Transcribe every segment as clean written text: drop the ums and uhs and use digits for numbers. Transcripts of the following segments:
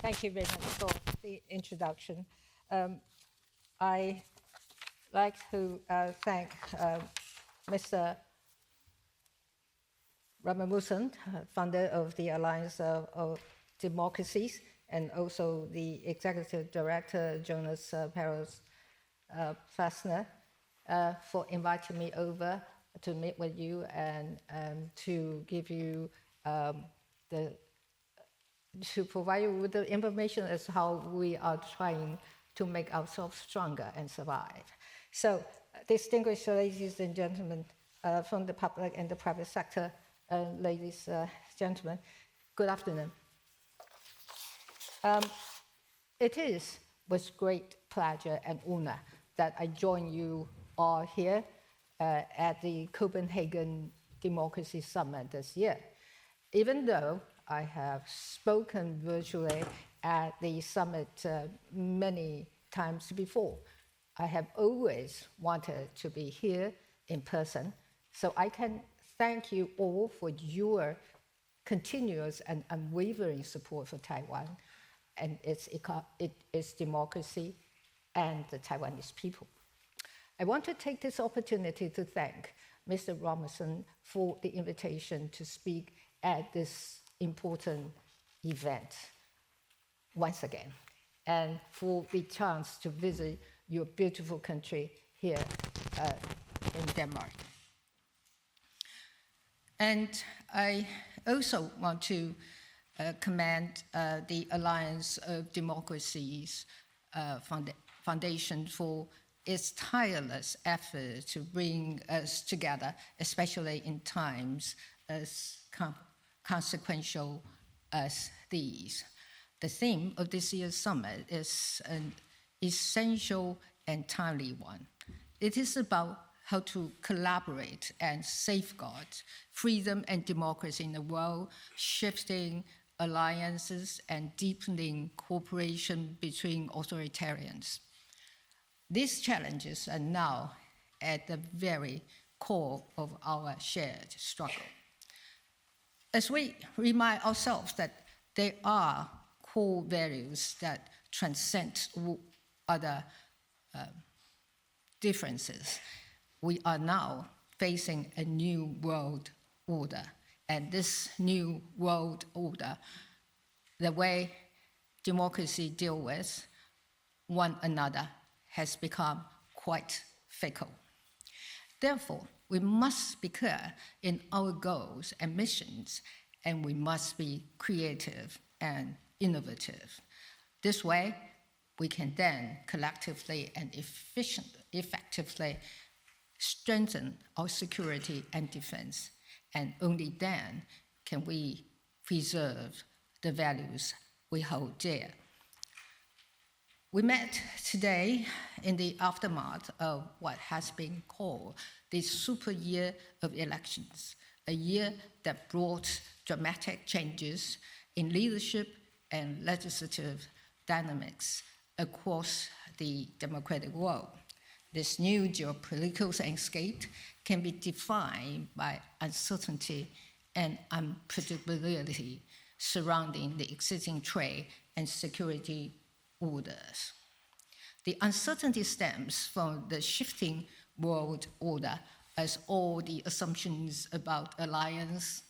Thank you very much for the introduction. I'd like to thank Mr. Ramamusan, founder of the Alliance of Democracies, and also the Executive Director, Jonas Plasner, for inviting me over to meet with you and to give you to provide you with the information as how we are trying to make ourselves stronger and survive. So, distinguished ladies and gentlemen from the public and the private sector, ladies and gentlemen, good afternoon. It is with great pleasure and honor that I join you all here at the Copenhagen Democracy Summit this year. Even though I have spoken virtually at the summit many times before, I have always wanted to be here in person, so I can thank you all for your continuous and unwavering support for Taiwan and its democracy and the Taiwanese people. I want to take this opportunity to thank Mr. Robinson for the invitation to speak at this important event once again, and for the chance to visit your beautiful country here in Denmark. And I also want to commend the Alliance of Democracies Foundation for its tireless effort to bring us together, especially in times as consequential as these. The theme of this year's summit is an essential and timely one. It is about how to collaborate and safeguard freedom and democracy in the world, shifting alliances and deepening cooperation between authoritarians. These challenges are now at the very core of our shared struggle. As we remind ourselves that there are core values that transcend other differences, we are now facing a new world order. And this new world order, the way democracy deals with one another, has become quite fickle. Therefore, we must be clear in our goals and missions, and we must be creative and innovative. This way, we can then collectively and effectively strengthen our security and defense, and only then can we preserve the values we hold dear. We met today in the aftermath of what has been called the super year of elections, a year that brought dramatic changes in leadership and legislative dynamics across the democratic world. This new geopolitical landscape can be defined by uncertainty and unpredictability surrounding the existing trade and security orders. The uncertainty stems from the shifting world order, as all the assumptions about alliances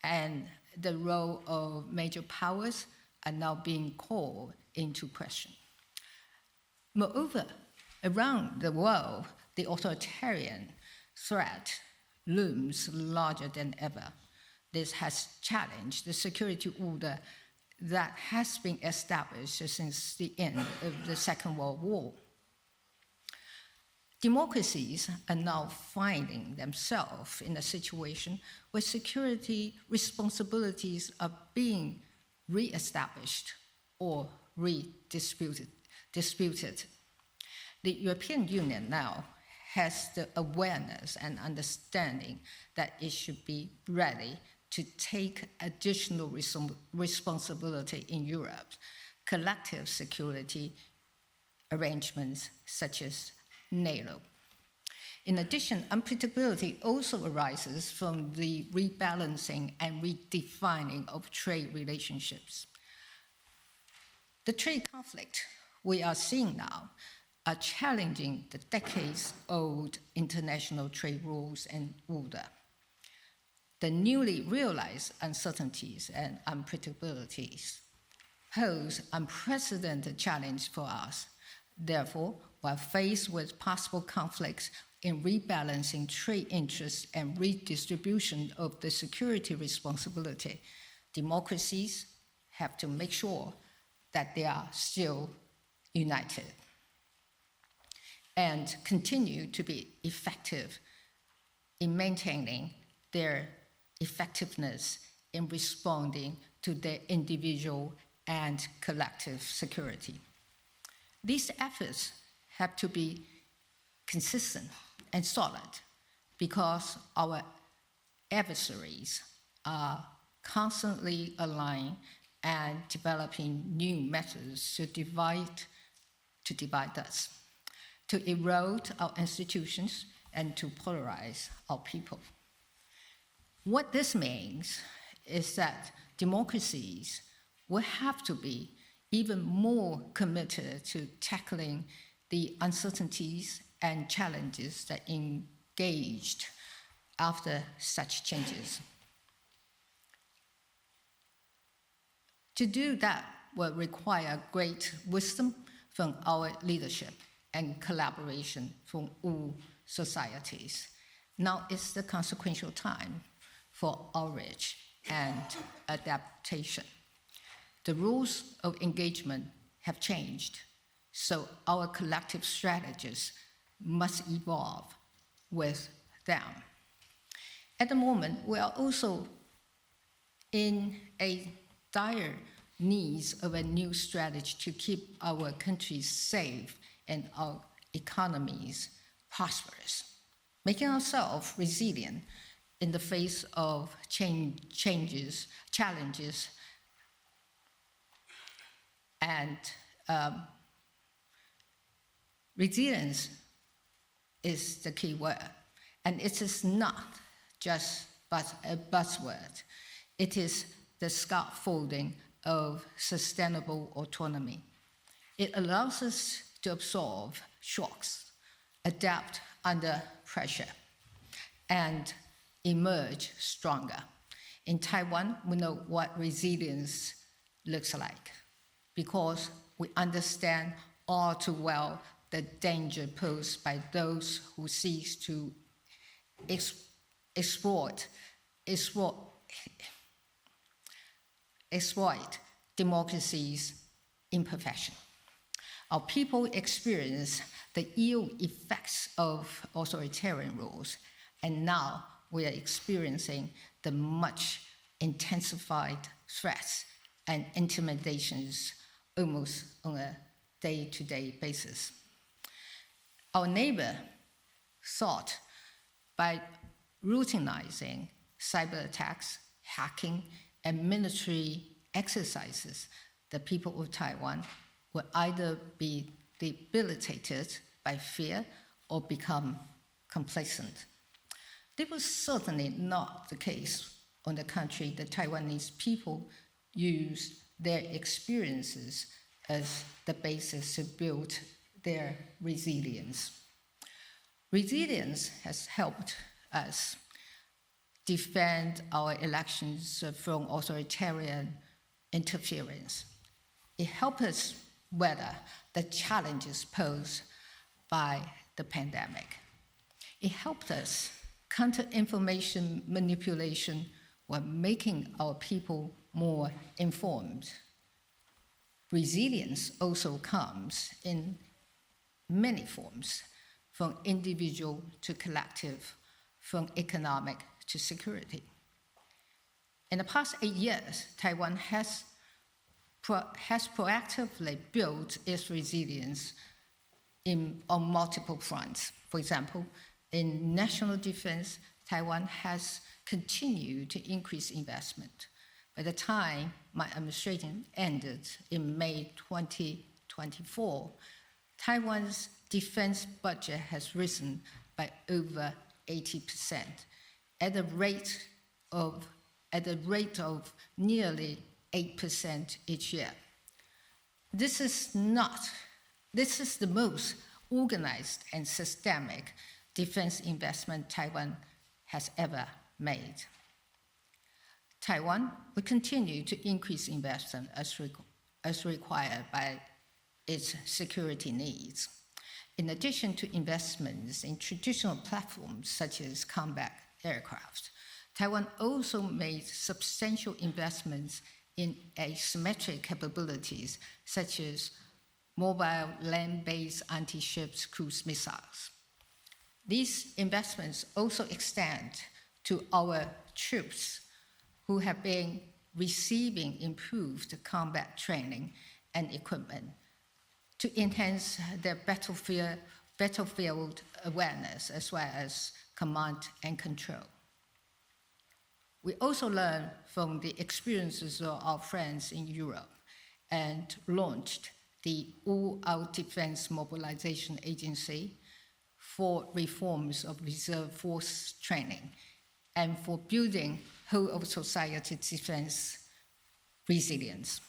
and the role of major powers are now being called into question. Moreover, around the world, the authoritarian threat looms larger than ever. This has challenged the security order that has been established since the end of the Second World War. Democracies are now finding themselves in a situation where security responsibilities are being re-established or redisputed. The European Union now has the awareness and understanding that it should be ready to take additional responsibility in Europe, collective security arrangements such as NATO. In addition, unpredictability also arises from the rebalancing and redefining of trade relationships. The trade conflict we are seeing now are challenging the decades-old international trade rules and order. The newly realized uncertainties and unpredictabilities pose unprecedented challenge for us. Therefore, while faced with possible conflicts in rebalancing trade interests and redistribution of the security responsibility, democracies have to make sure that they are still united and continue to be effective in maintaining their effectiveness in responding to their individual and collective security. These efforts have to be consistent and solid because our adversaries are constantly aligned and developing new methods to divide us, to erode our institutions, and to polarize our people. What this means is that democracies will have to be even more committed to tackling the uncertainties and challenges that engaged after such changes. To do that will require great wisdom from our leadership and collaboration from all societies. Now is the consequential time for outreach and adaptation. The rules of engagement have changed, so our collective strategies must evolve with them. At the moment, we are also in a dire needs of a new strategy to keep our countries safe and our economies prosperous, making ourselves resilient in the face of challenges, and resilience is the key word. And it is not just a buzzword. It is the scaffolding of sustainable autonomy. It allows us to absorb shocks, adapt under pressure, and emerge stronger. In Taiwan, we know what resilience looks like because we understand all too well the danger posed by those who seek to exploit democracy's imperfection. Our people experience the ill effects of authoritarian rules, and now we are experiencing the much intensified threats and intimidations almost on a day-to-day basis. Our neighbor thought by routinizing cyber attacks, hacking, and military exercises, the people of Taiwan will either be debilitated by fear or become complacent. This was certainly not the case. On the contrary, the Taiwanese people used their experiences as the basis to build their resilience. Resilience has helped us defend our elections from authoritarian interference. It helped us weather the challenges posed by the pandemic. It helped us counter information manipulation while making our people more informed. Resilience also comes in many forms, from individual to collective, from economic to security. In the past 8 years, Taiwan has proactively built its resilience on multiple fronts. For example, in national defense, Taiwan has continued to increase investment. By the time my administration ended in May 2024, Taiwan's defense budget has risen by over 80%, at a rate of nearly 8% each year. This is the most organized and systemic defense investment Taiwan has ever made. Taiwan will continue to increase investment as required by its security needs. In addition to investments in traditional platforms such as combat aircraft, Taiwan also made substantial investments in asymmetric capabilities such as mobile land-based anti-ship cruise missiles. These investments also extend to our troops who have been receiving improved combat training and equipment to enhance their battlefield awareness as well as command and control. We also learned from the experiences of our friends in Europe and launched the All-Out Defense Mobilization Agency for reforms of reserve force training and for building whole-of-society defense resilience.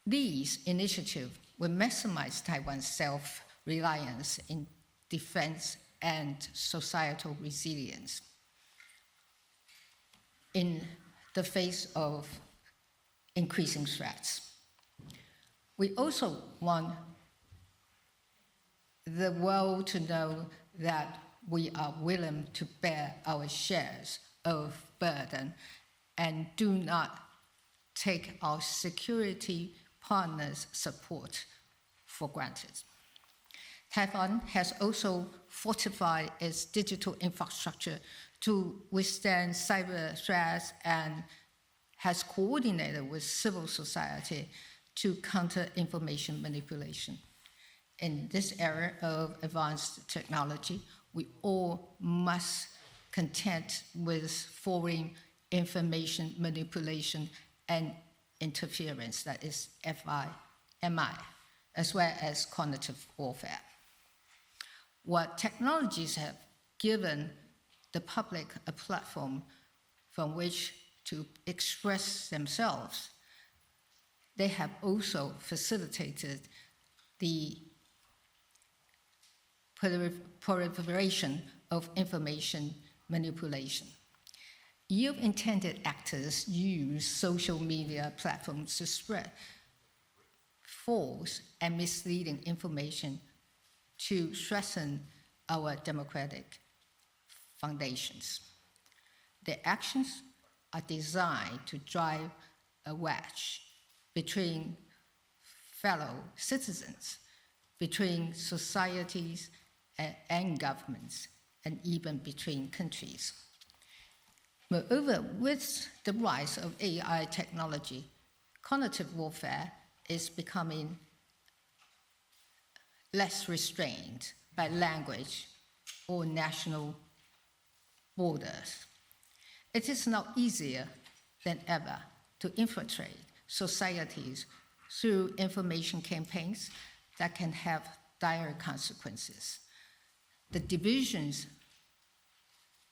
These initiatives will maximize Taiwan's self-reliance in defense and societal resilience in the face of increasing threats. We also want the world to know that we are willing to bear our shares of burden and do not take our security partners' support for granted. Taiwan has also fortified its digital infrastructure to withstand cyber threats and has coordinated with civil society to counter information manipulation. In this era of advanced technology, we all must contend with foreign information manipulation and interference, that is FIMI, as well as cognitive warfare. What technologies have given the public a platform from which to express themselves, they have also facilitated the proliferation of information manipulation. Ill-intended actors use social media platforms to spread false and misleading information to threaten our democratic foundations. Their actions are designed to drive a wedge between fellow citizens, between societies and governments, and even between countries. Moreover, with the rise of AI technology, cognitive warfare is becoming less restrained by language or national borders. It is now easier than ever to infiltrate societies through information campaigns that can have dire consequences. The divisions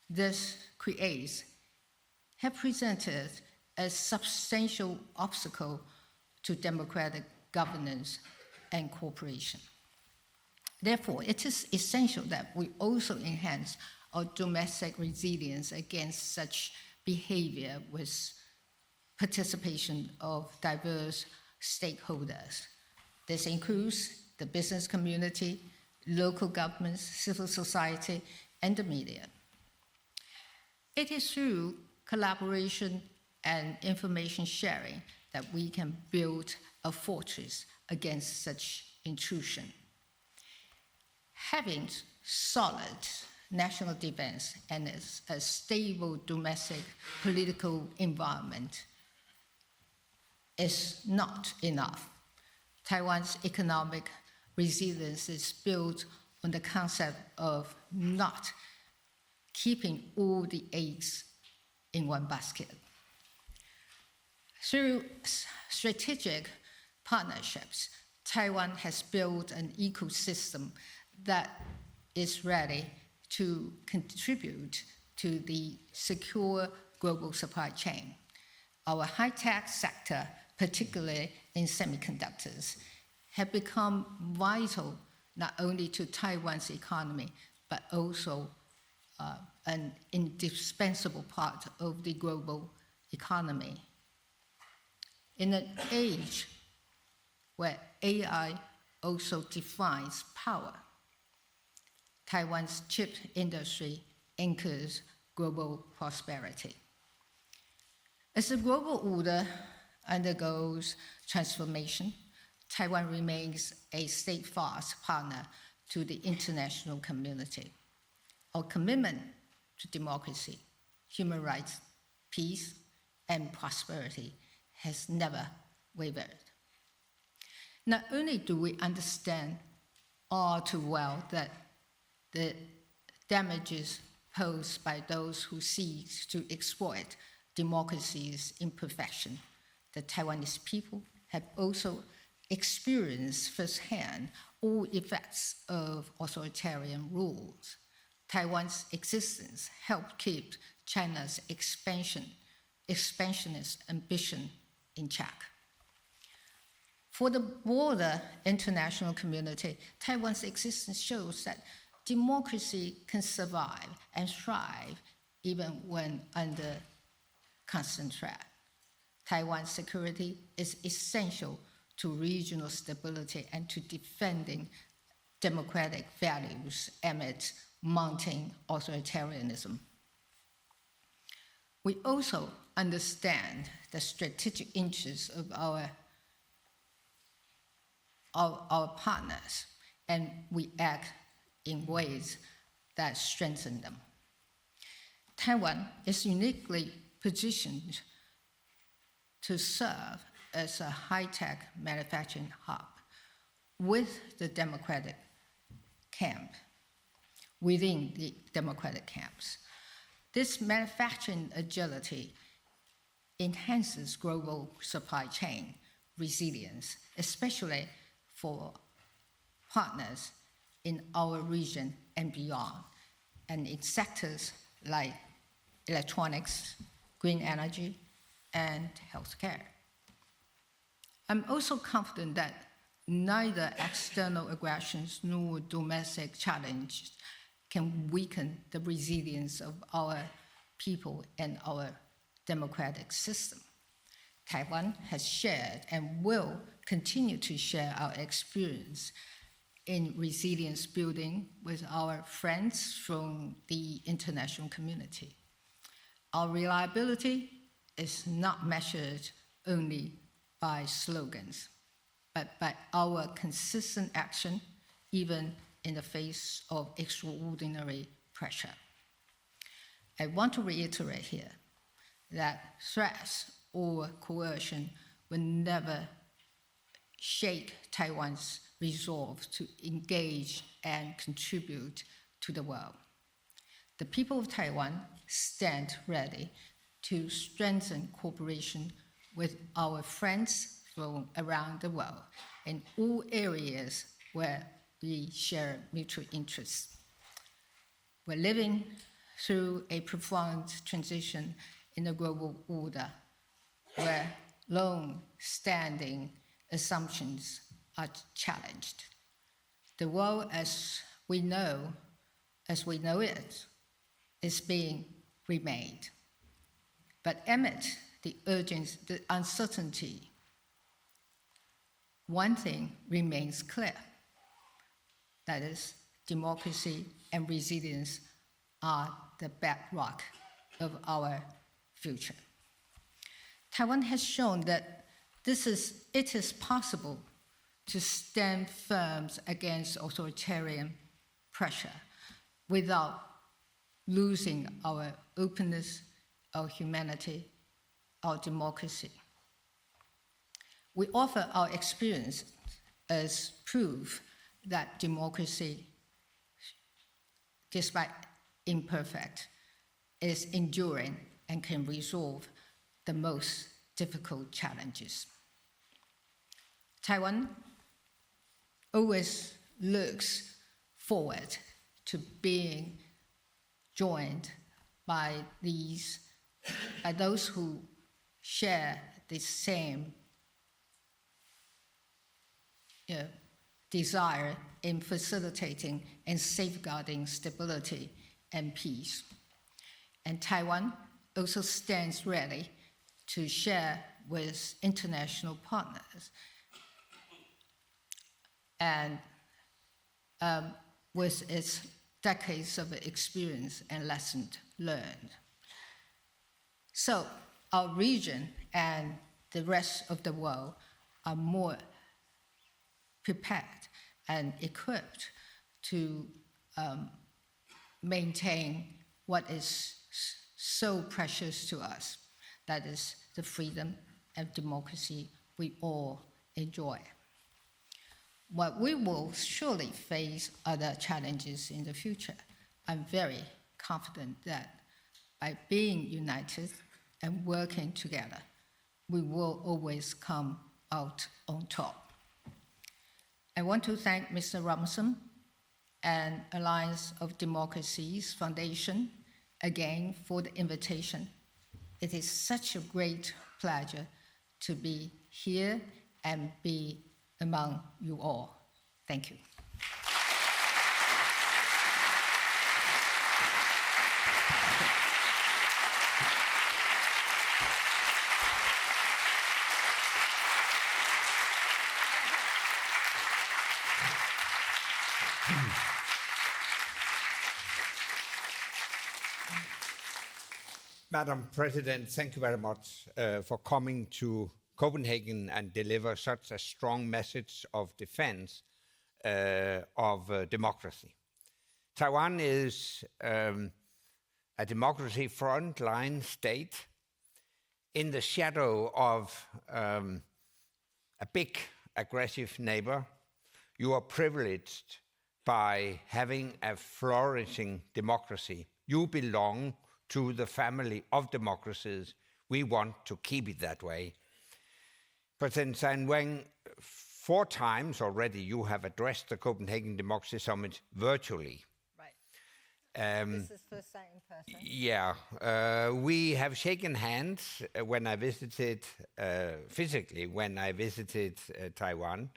this creates have presented a substantial obstacle to democratic governance and cooperation. Therefore, it is essential that we also enhance our domestic resilience against such behavior with participation of diverse stakeholders. This includes the business community, local governments, civil society, and the media. It is through collaboration and information sharing that we can build a fortress against such intrusion. Having solid national defense and a stable domestic political environment is not enough. Taiwan's economic resilience is built on the concept of not keeping all the eggs in one basket. Through strategic partnerships, Taiwan has built an ecosystem that is ready to contribute to the secure global supply chain. Our high-tech sector, particularly in semiconductors have become vital not only to Taiwan's economy, but also an indispensable part of the global economy. In an age where AI also defines power, Taiwan's chip industry anchors global prosperity. As the global order undergoes transformation, Taiwan remains a steadfast partner to the international community. Our commitment to democracy, human rights, peace, and prosperity has never wavered. Not only do we understand all too well that the damages posed by those who seek to exploit democracy's imperfection, the Taiwanese people have also experienced firsthand all effects of authoritarian rules. Taiwan's existence helped keep China's expansionist ambition in check. For the broader international community, Taiwan's existence shows that democracy can survive and thrive even when under constant threat. Taiwan's security is essential to regional stability and to defending democratic values amid mounting authoritarianism. We also understand the strategic interests of our partners, and we act in ways that strengthen them. Taiwan is uniquely positioned to serve as a high-tech manufacturing hub with the democratic camp, within the democratic camps. This manufacturing agility enhances global supply chain resilience, especially for partners in our region and beyond, and in sectors like electronics, green energy, and healthcare. I'm also confident that neither external aggressions nor domestic challenges can weaken the resilience of our people and our democratic system. Taiwan has shared and will continue to share our experience in resilience building with our friends from the international community. Our reliability is not measured only by slogans, but by our consistent action, even in the face of extraordinary pressure. I want to reiterate here that threats or coercion will never shake Taiwan's resolve to engage and contribute to the world. The people of Taiwan stand ready to strengthen cooperation with our friends from around the world in all areas where we share mutual interests. We're living through a profound transition in the global order where long-standing assumptions are challenged. The world as we know it is being remade. But amid the urgency, the uncertainty, one thing remains clear. That is, democracy and resilience are the bedrock of our future. Taiwan has shown that it is possible to stand firm against authoritarian pressure without losing our openness, our humanity, our democracy. We offer our experience as proof that democracy, despite imperfect, is enduring and can resolve the most difficult challenges. Taiwan always looks forward to being joined by those who share the same desire in facilitating and safeguarding stability and peace. And Taiwan also stands ready to share with international partners and with its decades of experience and lessons learned. So our region and the rest of the world are more prepared and equipped to maintain what is so precious to us, that is the freedom and democracy we all enjoy. While we will surely face other challenges in the future, I'm very confident that by being united and working together, we will always come out on top. I want to thank Mr. Robinson and Alliance of Democracies Foundation again for the invitation. It is such a great pleasure to be here and be among you all. Thank you. Madam President, thank you very much for coming to Copenhagen and deliver such a strong message of defense of democracy. Taiwan is a democracy frontline state in the shadow of a big aggressive neighbor. You are privileged by having a flourishing democracy. You belong to the family of democracies. We want to keep it that way. President Tsai Ing-wen, 4 times already you have addressed the Copenhagen Democracy Summit virtually. Right. This is first time in person. Yeah, we have shaken hands when I visited, physically, when I visited Taiwan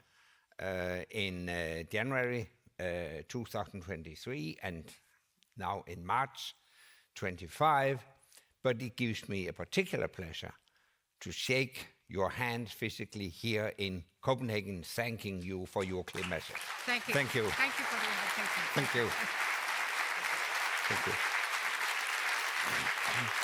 in January 2023 and now in March 25, but it gives me a particular pleasure to shake your hand physically here in Copenhagen, thanking you for your clear message. Thank you. Thank you. Thank you for the invitation. Thank you. Thank you.